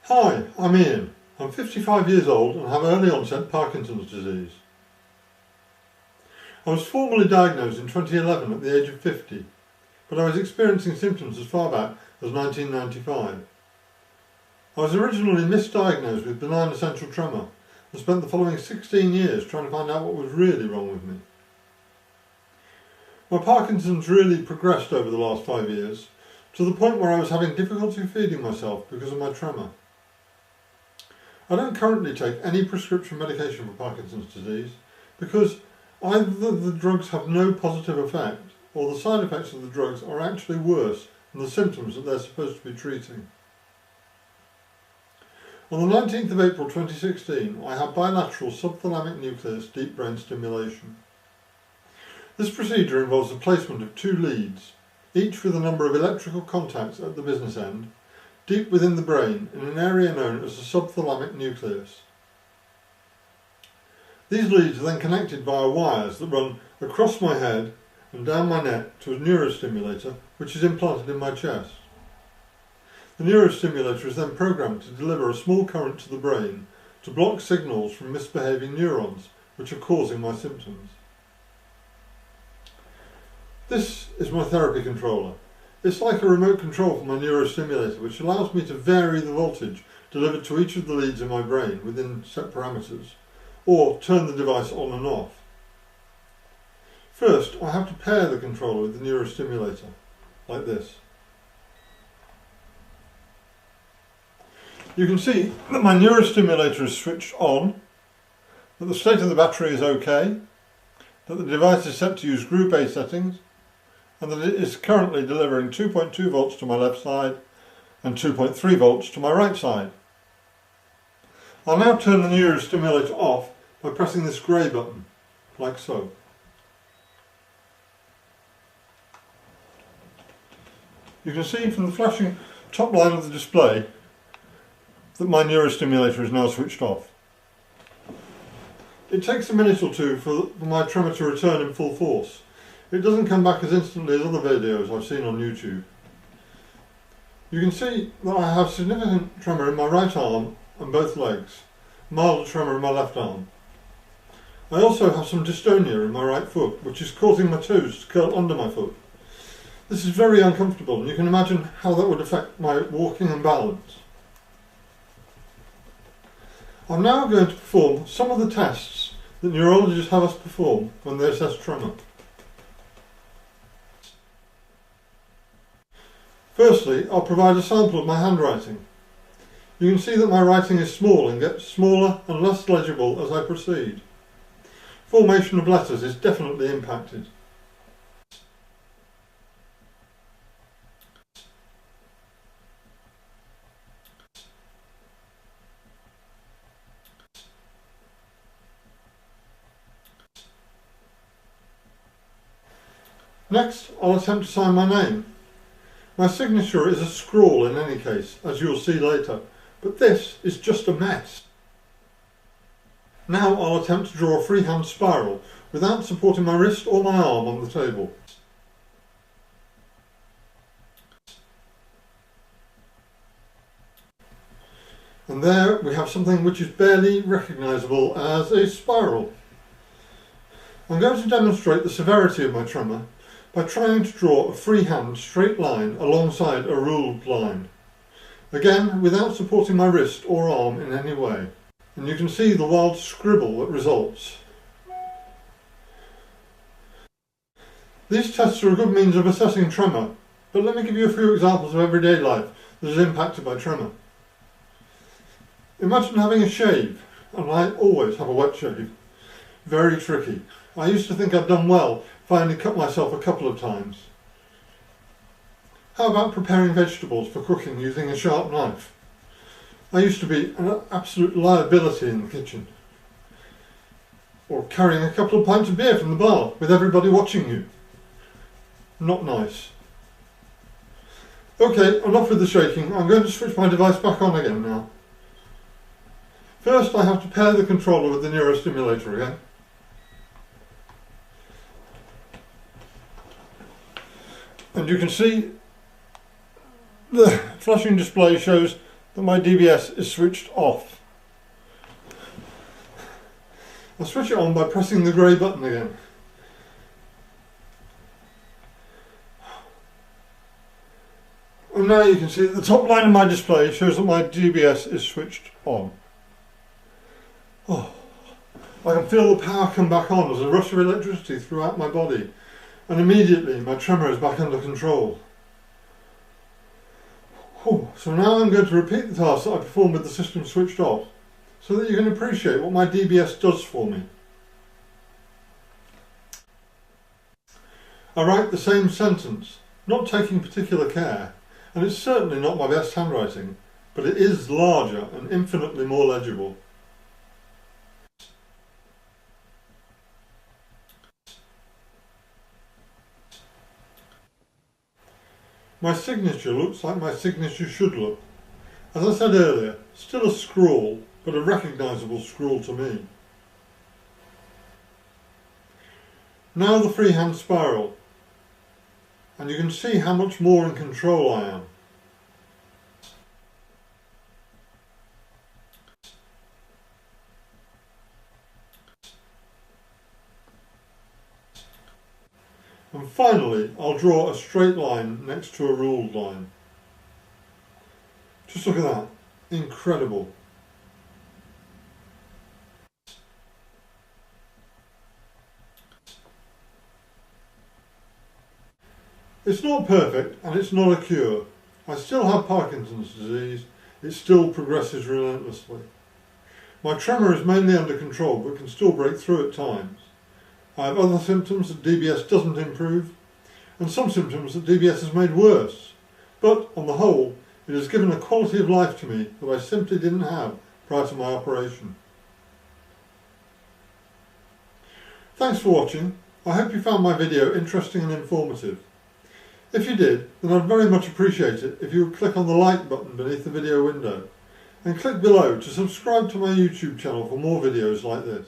Hi, I'm Ian. I'm 55 years old and have early onset Parkinson's disease. I was formally diagnosed in 2011 at the age of 50, but I was experiencing symptoms as far back as 1995. I was originally misdiagnosed with benign essential tremor and spent the following 16 years trying to find out what was really wrong with me. My Parkinson's really progressed over the last 5 years to the point where I was having difficulty feeding myself because of my tremor. I don't currently take any prescription medication for Parkinson's disease because either the drugs have no positive effect or the side effects of the drugs are actually worse than the symptoms that they're supposed to be treating. On the 19th of April 2016, I had bilateral subthalamic nucleus deep brain stimulation. This procedure involves the placement of 2 leads, each with a number of electrical contacts at the business end, deep within the brain in an area known as the subthalamic nucleus. These leads are then connected via wires that run across my head and down my neck to a neurostimulator which is implanted in my chest. The neurostimulator is then programmed to deliver a small current to the brain to block signals from misbehaving neurons which are causing my symptoms. This is my therapy controller. It's like a remote control for my neurostimulator which allows me to vary the voltage delivered to each of the leads in my brain within set parameters, or turn the device on and off. First, I have to pair the controller with the neurostimulator, like this. You can see that my neurostimulator is switched on, that the state of the battery is OK, that the device is set to use Group A settings, and that it is currently delivering 2.2 volts to my left side and 2.3 volts to my right side. I'll now turn the neurostimulator off by pressing this grey button, like so. You can see from the flashing top line of the display that my neurostimulator is now switched off. It takes a minute or two for my tremor to return in full force. It doesn't come back as instantly as other videos I've seen on YouTube. You can see that I have significant tremor in my right arm and both legs, mild tremor in my left arm. I also have some dystonia in my right foot, which is causing my toes to curl under my foot. This is very uncomfortable, and you can imagine how that would affect my walking and balance. I'm now going to perform some of the tests that neurologists have us perform when they assess tremor. Firstly, I'll provide a sample of my handwriting. You can see that my writing is small and gets smaller and less legible as I proceed. Formation of letters is definitely impacted. Next, I'll attempt to sign my name. My signature is a scrawl in any case, as you'll see later, but this is just a mess. Now I'll attempt to draw a freehand spiral without supporting my wrist or my arm on the table. And there we have something which is barely recognisable as a spiral. I'm going to demonstrate the severity of my tremor by trying to draw a freehand straight line alongside a ruled line. Again, without supporting my wrist or arm in any way. And you can see the wild scribble that results. These tests are a good means of assessing tremor, but let me give you a few examples of everyday life that is impacted by tremor. Imagine having a shave, and I always have a wet shave. Very tricky. I used to think I'd done well if I only cut myself a couple of times. How about preparing vegetables for cooking using a sharp knife? I used to be an absolute liability in the kitchen. Or carrying a couple of pints of beer from the bar with everybody watching you. Not nice. Okay, enough with the shaking. I'm going to switch my device back on again now. First I have to pair the controller with the neurostimulator again. And you can see the flashing display shows that my DBS is switched off. I'll switch it on by pressing the grey button again. And now you can see that the top line of my display shows that my DBS is switched on. Oh, I can feel the power come back on as a rush of electricity throughout my body, and immediately my tremor is back under control. So now I'm going to repeat the task that I performed with the system switched off, so that you can appreciate what my DBS does for me. I write the same sentence, not taking particular care, and it's certainly not my best handwriting, but it is larger and infinitely more legible. My signature looks like my signature should look. As I said earlier, still a scrawl, but a recognisable scrawl to me. Now the freehand spiral, and you can see how much more in control I am. And finally, I'll draw a straight line next to a ruled line. Just look at that. Incredible. It's not perfect and it's not a cure. I still have Parkinson's disease. It still progresses relentlessly. My tremor is mainly under control but can still break through at times. I have other symptoms that DBS doesn't improve, and some symptoms that DBS has made worse. But, on the whole, it has given a quality of life to me that I simply didn't have prior to my operation. Thanks for watching. I hope you found my video interesting and informative. If you did, then I'd very much appreciate it if you would click on the like button beneath the video window, and click below to subscribe to my YouTube channel for more videos like this.